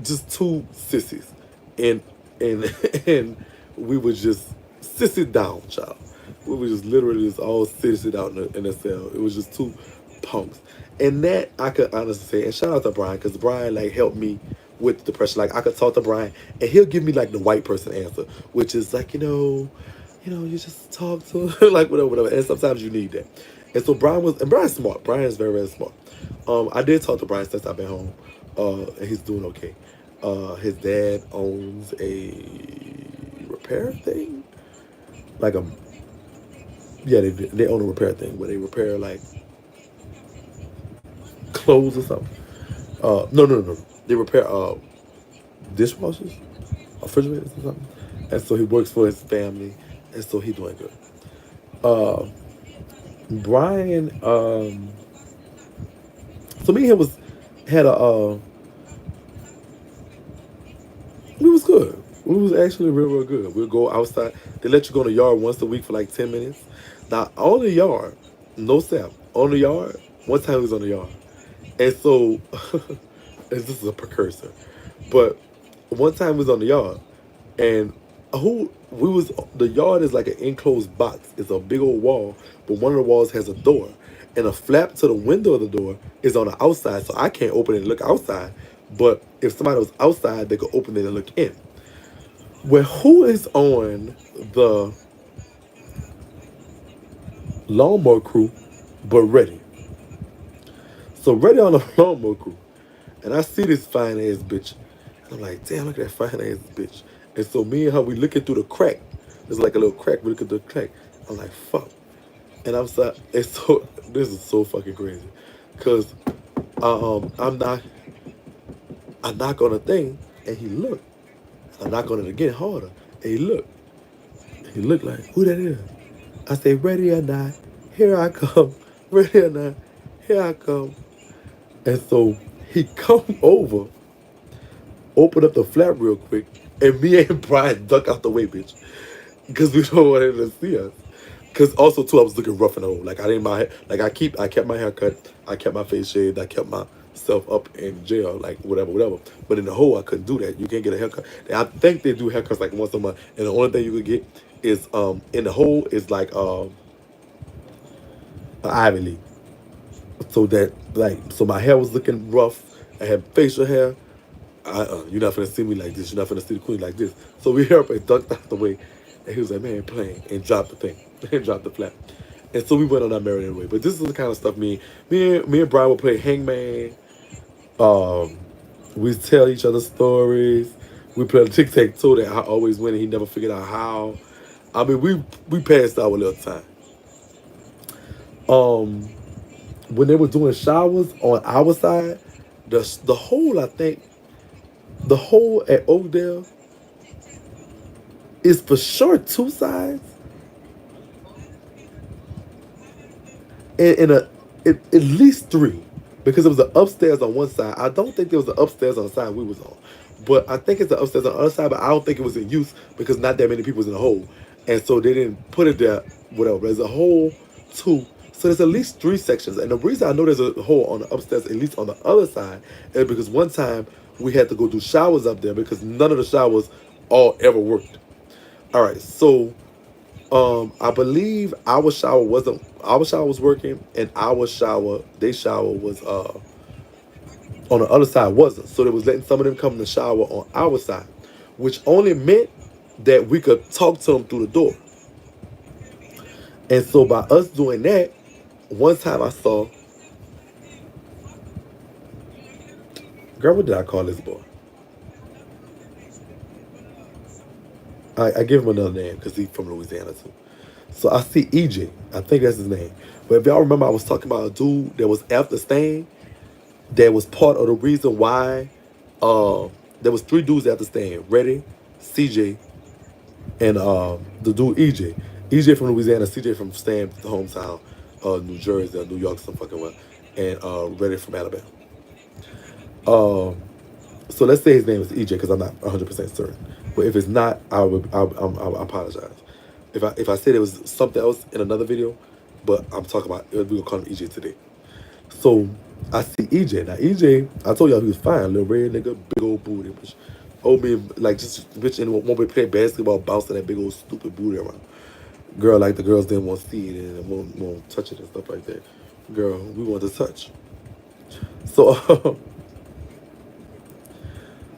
just two sissies, and and we would just sissy down, child. We were just literally just all sissy out in the cell. It was just two punks. And that I could honestly say, and shout out to Brian, because Brian like helped me with the pressure. Like I could talk to Brian and he'll give me like the white person answer, which is like, you just talk to like whatever. And sometimes you need that. And so Brian's smart. Brian is very, very smart. I did talk to Brian since I've been home. And he's doing okay. His dad owns a repair thing. Like they own a repair thing where they repair like clothes or something. No. They repair dishwashers, refrigerators or something. And so he works for his family, and so he's doing good. Brian, so me and him had a we was good. We was actually real, real good. We'll go outside. They let you go in the yard once a week for like 10 minutes. Now, on the yard, no sap. On the yard, one time we was on the yard. And so, this is a precursor. But one time we was on the yard, and the yard is like an enclosed box. It's a big old wall, but one of the walls has a door. And a flap to the window of the door is on the outside, so I can't open it and look outside. But if somebody was outside, they could open it and look in. Well, who is on the lawnmower crew, but ready. So ready on the lawnmower crew. And I see this fine ass bitch. And I'm like, damn, look at that fine ass bitch. And so me and her, we looking through the crack. There's like a little crack. We look at the crack. I'm like, fuck. And I'm so, it's so, this is so fucking crazy. Cause I'm not, I knock on a thing and he looked. I knock on it again harder. And he looked. He looked like, who that is? I say, ready or not, here I come. Ready or not, here I come. And so he come over, open up the flap real quick, and me and Brian duck out the way, bitch. Because we don't want him to see us. Because also too, I was looking rough in the hole. Like I didn't my hair, like I kept my hair cut, I kept my face shaved, I kept myself up in jail, like whatever, whatever. But in the hole, I couldn't do that. You can't get a haircut. And I think they do haircuts like once a month, and the only thing you could get is in the hole is like an Ivy League. So that like so my hair was looking rough. I had facial hair. You're not gonna see me like this. You're not gonna see the queen like this. So we hear up and ducked out the way, and he was like, "Man, playing," and dropped the thing, and dropped the flap. And so we went on our merry way. But this is the kind of stuff me and Brian would play hangman. Um, we tell each other stories. We play tic tac toe that I always win, and he never figured out how. I mean, we passed our little time. Um, when they were doing showers on our side, the hole I think the hole at Oakdale is for sure two sides and in at least three because it was the upstairs on one side. I don't think there was the upstairs on the side we was on, but I think it's the upstairs on the other side. But I don't think it was in use because not that many people was in the hole, and so they didn't put it there. Whatever. There's a hole two. So there's at least three sections, and the reason I know there's a hole on the upstairs, at least on the other side, is because one time we had to go do showers up there because none of the showers all ever worked. All right, so I believe our shower was working, and our shower, they shower was on the other side wasn't. So they was letting some of them come in the shower on our side, which only meant that we could talk to them through the door. And so by us doing that, one time I saw, girl, what did I call this boy? I give him another name because he's from Louisiana too. So I see EJ. I think that's his name. But if y'all remember, I was talking about a dude that was after Stain that was part of the reason why there was three dudes after Stain. Reddy, CJ, and the dude EJ. EJ from Louisiana, CJ from Stan, the hometown, New Jersey or New York, some fucking well, and Reddy from Alabama. Um, so let's say his name is EJ because I'm not 100% certain. But if it's not, I apologize. If I said it was something else in another video, but I'm talking about we gonna call him EJ today. So I see EJ. Now EJ, I told y'all he was fine, little red nigga, big old booty. Which old me like just bitch and won't be playing basketball, bouncing that big old stupid booty around. Girl, like the girls didn't want to see it and won't touch it and stuff like that. Girl, we want to touch. So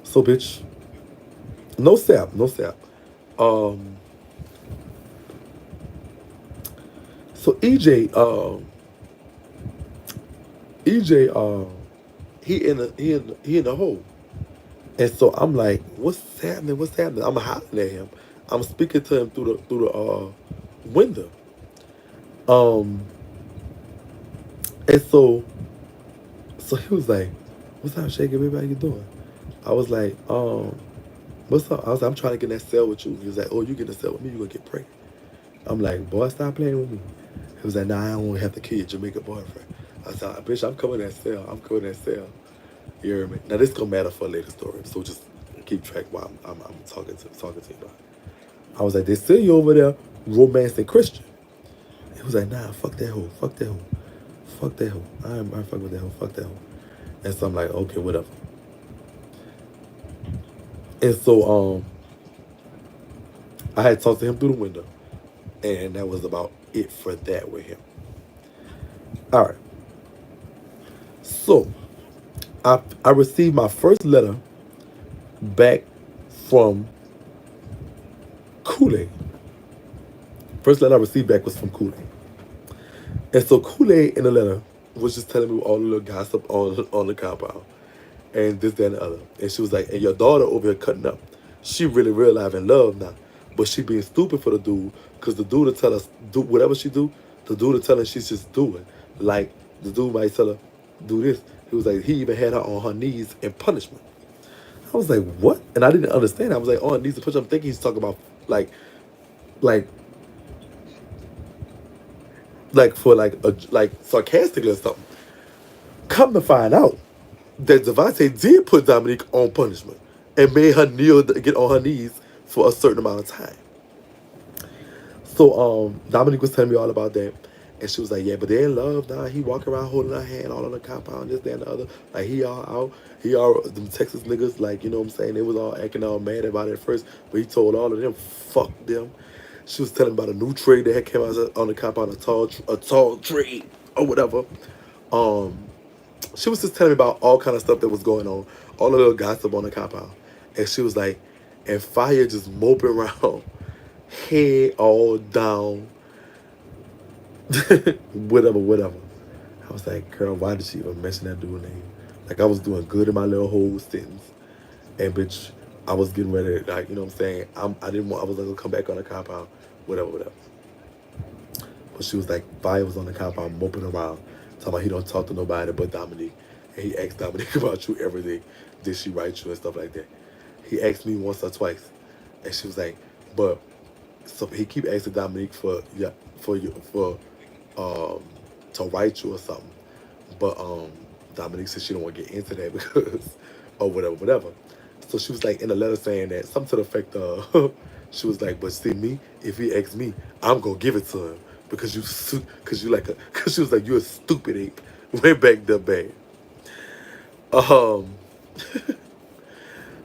so bitch, no sap, no sap. Um, so EJ, he in the hole. And so I'm like, what's happening? What's happening? I'm hollering at him. I'm speaking to him through the window. Um, and so he was like, "What's up, Shakie? Baby, how you doing?" I was like, "What's up?" I was like, "I'm trying to get in that cell with you." He was like, "Oh, you get in the cell with me, you gonna get pregnant." I'm like, "Boy, stop playing with me." He was like, "Nah, I don't want to have to kill your Jamaican boyfriend." I said, "Bitch, I'm coming in that cell. I'm coming in that cell." You hear me? Now this gonna matter for a later story, so just keep track while I'm talking to you about it. I was like, they see you over there romancing Christian. He was like, nah, fuck that hoe, fuck that hoe, fuck that hoe. I fuck with that hoe, fuck that hoe. And so I'm like, okay, whatever. And so I had talked to him through the window, and that was about it for that with him. All right. So I received my first letter back from Kool-Aid. First letter I received back was from Kool-Aid. And so Kool-Aid in the letter was just telling me all the little gossip on the compound and this, that, and the other. And she was like, and your daughter over here cutting up. She really real life in love now. But she being stupid for the dude, because the dude will tell us do whatever she do, the dude will tell her she's just doing. Like the dude might tell her, do this. He was like, he even had her on her knees in punishment. I was like, what? And I didn't understand. I was like, on her knees in punishment. I'm thinking he's talking about like like for like sarcastically or something. Come to find out that Devontae did put Dominique on punishment and made her kneel get on her knees for a certain amount of time. So Dominique was telling me all about that. And she was like, yeah, but they in love now. He walking around holding her hand all on the compound, this, that, and the other. Like, he all out. He all, them Texas niggas, like, you know what I'm saying? They was all acting all mad about it at first. But he told all of them, fuck them. She was telling about a new trade that had came out on the compound, a tall trade or whatever. Um, she was just telling me about all kind of stuff that was going on, all the little gossip on the compound. And she was like, and Fire just moping around, head all down, whatever. I was like, girl, why did she even mention that dude's name? Like, I was doing good in my little whole sentence. And, bitch, I was getting ready, like, you know what I'm saying? I was gonna come back on the compound, whatever. But she was like, Fire was on the compound moping around, talking about he don't talk to nobody but Dominique. And he asked Dominique about you every day. Did she write you and stuff like that? He asked me once or twice. And she was like, but so he keep asking Dominique for to write you or something. But Dominique said she don't want to get into that because or whatever. So she was like in the letter saying that something to the effect of she was like, but see me, if he asks me, I'm gonna give it to him because because she was like, you're a stupid ape. Went back the bag. Um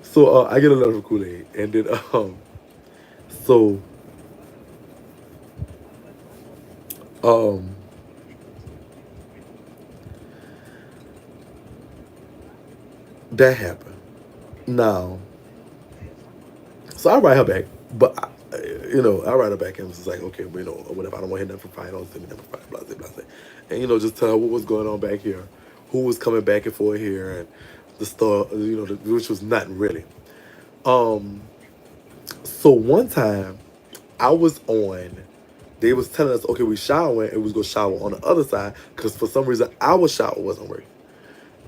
so I get a letter from Kool-Aid and then so um that happened. Now, so I write her back, but I write her back and was just like, okay, well, whatever. I don't want to hear nothing from Fire. Don't send me nothing from Fire. Blah blah blah. And just tell her what was going on back here, who was coming back and forth here, and the store, which was nothing really. Um, so one time, I was on. They was telling us, okay, we showering and we was gonna shower on the other side because for some reason our shower wasn't working.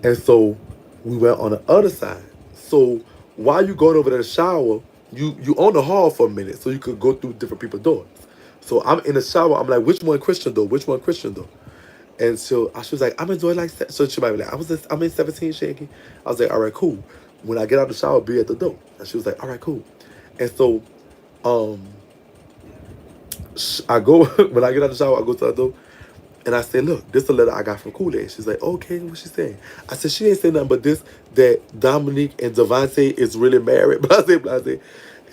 And so we went on the other side. So while you going over there to shower, you on the hall for a minute so you could go through different people's doors. So I'm in the shower. I'm like, which one Christian door? Which one Christian door? And so she was like, I'm in door like so she might be like, I'm in 17 Shakie. I was like, all right, cool. When I get out of the shower, be at the door. And she was like, all right, cool. And so um I go when I get out of the shower, I go to the door. And I said, look, this is a letter I got from Kool-Aid. She's like, okay, what she saying? I said, she ain't saying nothing but this, that Dominique and Devontae is really married. Blase.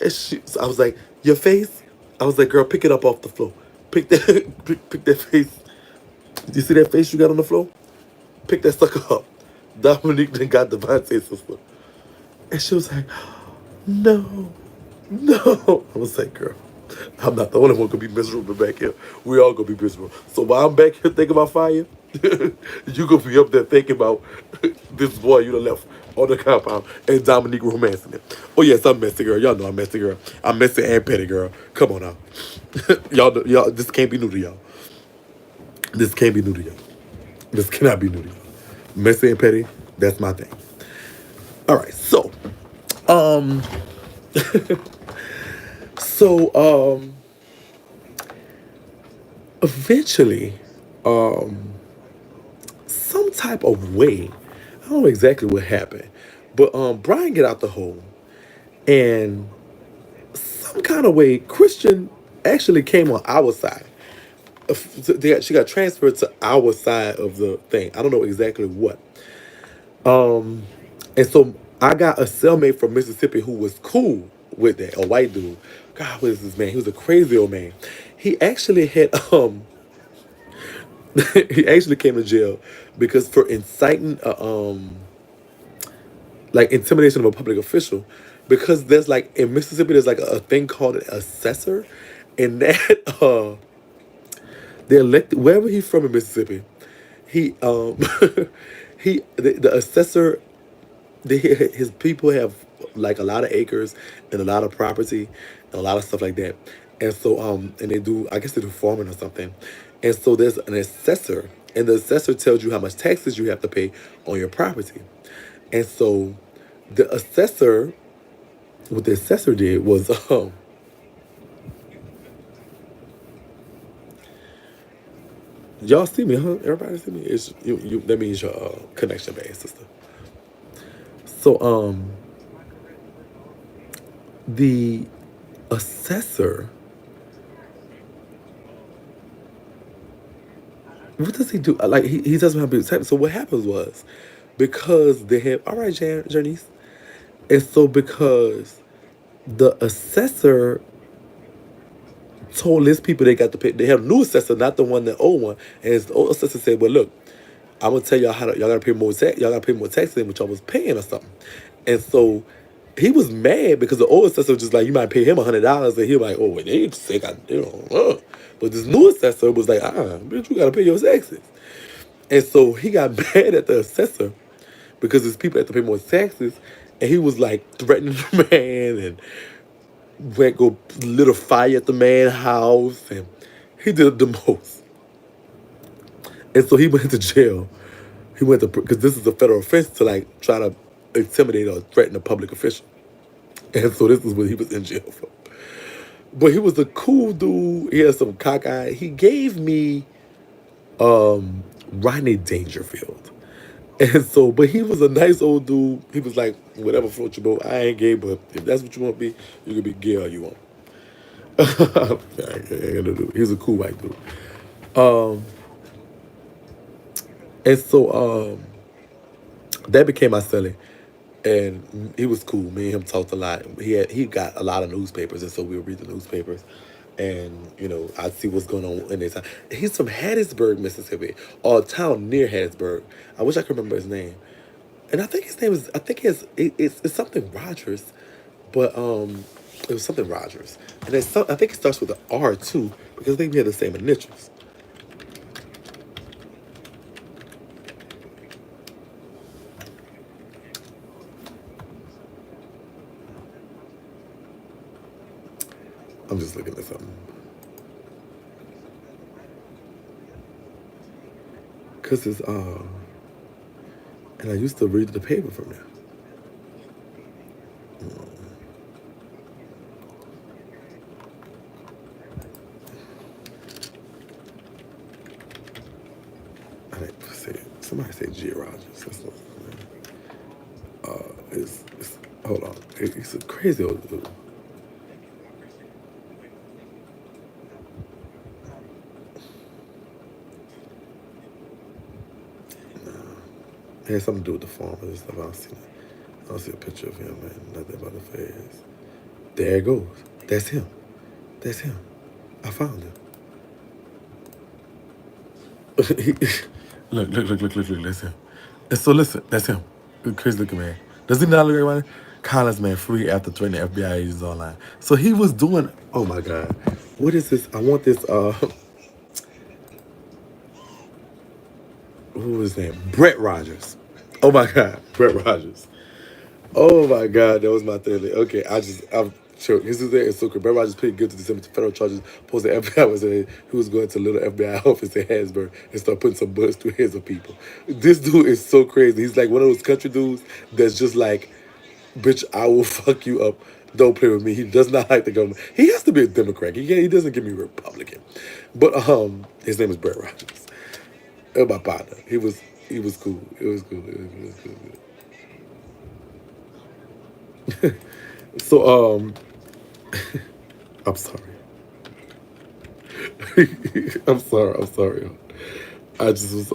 And so I was like, your face? I was like, girl, pick it up off the floor. Pick that, pick that face. You see that face you got on the floor? Pick that sucker up. Dominique then got Devontae's sister. And she was like, no, no. I was like, girl, I'm not the only one gonna be miserable back here. We all gonna be miserable. So while I'm back here thinking about Fire, you gonna be up there thinking about this boy you done left on the compound and Dominique romancing it. Oh yes, I'm messy girl. Y'all know I'm messy girl. I'm messy and petty girl. Come on now. y'all, this can't be new to y'all. This can't be new to y'all. This cannot be new to y'all. Messy and petty, that's my thing. All right, so um so eventually, some type of way, I don't know exactly what happened, but Brian get out the hole, and some kind of way, Christian actually came on our side. She got transferred to our side of the thing. I don't know exactly what. And so I got a cellmate from Mississippi who was cool with that, a white dude. God, what is this man? He was a crazy old man. He actually had he actually came to jail because for inciting like intimidation of a public official, because there's like in Mississippi there's like a thing called an assessor, and that They elected wherever he's from in Mississippi. He the assessor, his people have like a lot of acres and a lot of property and a lot of stuff like that. And so and they do, I guess they do farming or something. And so there's an assessor, and the assessor tells you how much taxes you have to pay on your property. And so the assessor, what the assessor did was y'all see me, huh? Everybody see me? It's you that means your connection bad, sister. So the assessor, what does he do? Like he doesn't have to be type. So what happens was, because they have, all right, Janice, and so because the assessor told his people they got to pay, they have a new assessor, not the one, the old one, and his old assessor said, well, look, I'm gonna tell y'all how to, y'all gotta pay more tax, y'all gotta pay more tax than what y'all was paying or something. And so he was mad because the old assessor was just like, you might pay him $100, and he was like, oh, wait, they sick, but this new assessor was like, bitch, you gotta pay your taxes. And so he got mad at the assessor because his people had to pay more taxes, and he was like threatening the man and went go lit a fire at the man's house, and he did the most. And so he went to jail. He went to, because this is a federal offense to like try to intimidate or threaten a public official. And so this is what he was in jail for. But he was a cool dude. He had some cockeye. He gave me Rodney Dangerfield. And so, but he was a nice old dude. He was like, whatever float your boat. I ain't gay, but if that's what you want to be, you can be gay all you want. He was a cool white dude. And so that became my celly. And he was cool. Me and him talked a lot. He got a lot of newspapers, and so we would read the newspapers. And I'd see what's going on in their town. He's from Hattiesburg, Mississippi, or a town near Hattiesburg. I wish I could remember his name. And I think his name is, I think it's something Rogers, but it was something Rogers. And I think it starts with an R too, because I think we had the same initials. I'm just looking at something. Cause it's and I used to read the paper from there. I didn't say, somebody say G Rogers. That's not, it's hold on. He's a crazy old dude. It had something to do with the farmers and stuff. I don't see a picture of him, man. Nothing about the face. There it goes. That's him. That's him. I found him. Look. That's him. And so listen, that's him. Crazy looking man. Does he not look like one? Collins man free after threatening FBI agents online. So he was doing. Oh my God, what is this? I want this. Who was his name? Brett Rogers. Oh my God, Brett Rogers. Oh my God, that was my third. Okay, I'm sure. This is there. It's so cool. Brett Rogers pleaded guilty to some federal charges. Posted FBI was saying he was going to a little FBI office in Harrisburg and start putting some bullets through heads of people. This dude is so crazy. He's like one of those country dudes that's just like, bitch, I will fuck you up. Don't play with me. He does not like the government. He has to be a Democrat. He doesn't give me a Republican. But his name is Brett Rogers. My partner. He was cool. It was cool. It was cool. So I'm sorry. I'm sorry. I just was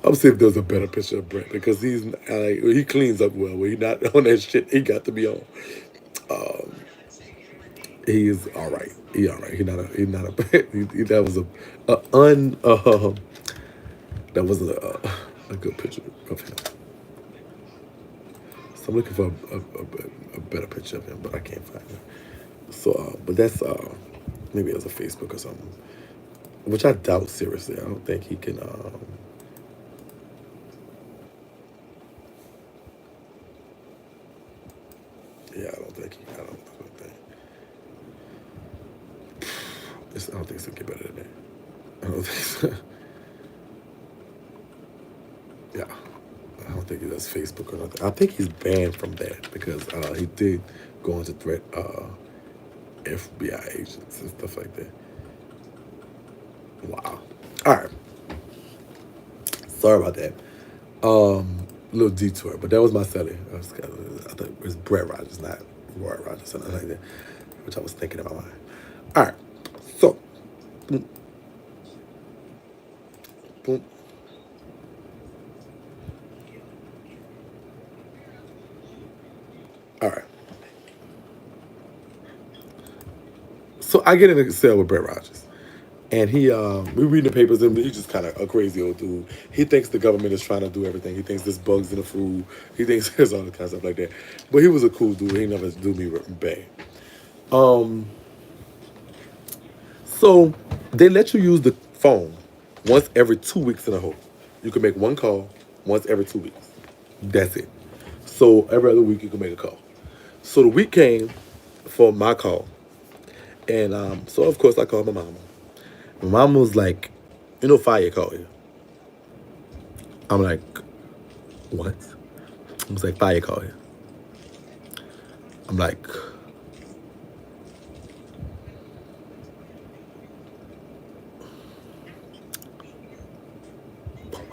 I'm seeing if there's a better picture of Brett, because he cleans up well. When he not on that shit he got to be on. He is all right. He all right. He not a that was that wasn't a good picture of him. So I'm looking for a better picture of him, but I can't find it. So but that's maybe it was a Facebook or something. which I doubt seriously. I don't think he can. Yeah, I don't think he. I don't think. I don't think it's gonna get better than that. I don't think so. Yeah, I don't think he does Facebook or nothing. I think he's banned from that because he did go into threat FBI agents and stuff like that. Wow. All right. Sorry about that. Little detour, but that was my celly. I thought it was Brett Rogers, not Roy Rogers, something like that, which I was thinking in my mind. All right. So, boom, boom. All right. So I get in a cell with Brett Rogers. And we read the papers, and he's just kind of a crazy old dude. He thinks the government is trying to do everything. He thinks there's bugs in the food. He thinks there's all the kind of stuff like that. But he was a cool dude. He never do me bad. Um, so they let you use the phone once every 2 weeks in a whole. You can make one call once every 2 weeks. That's it. So every other week you can make a call. So the week came for my call, and so of course I called my mama. My mama was like, fire call you. I'm like, what? I was like, fire call you. I'm like, what?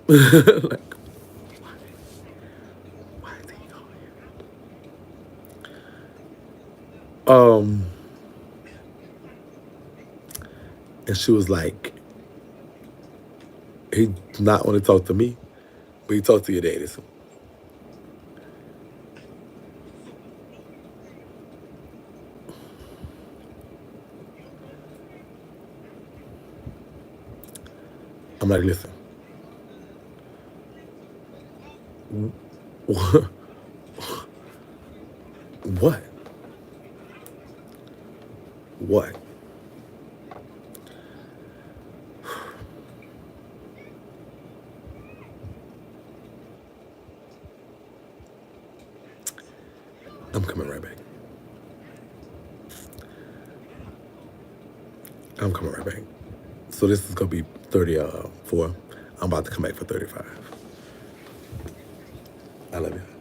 Like, why is he calling you? And she was like, he not want to talk to me, but he talked to your daddy. So I'm like, listen, what? What? I'm coming right back. I'm coming right back. So this is gonna be 34. I'm about to come back for 35. I love you.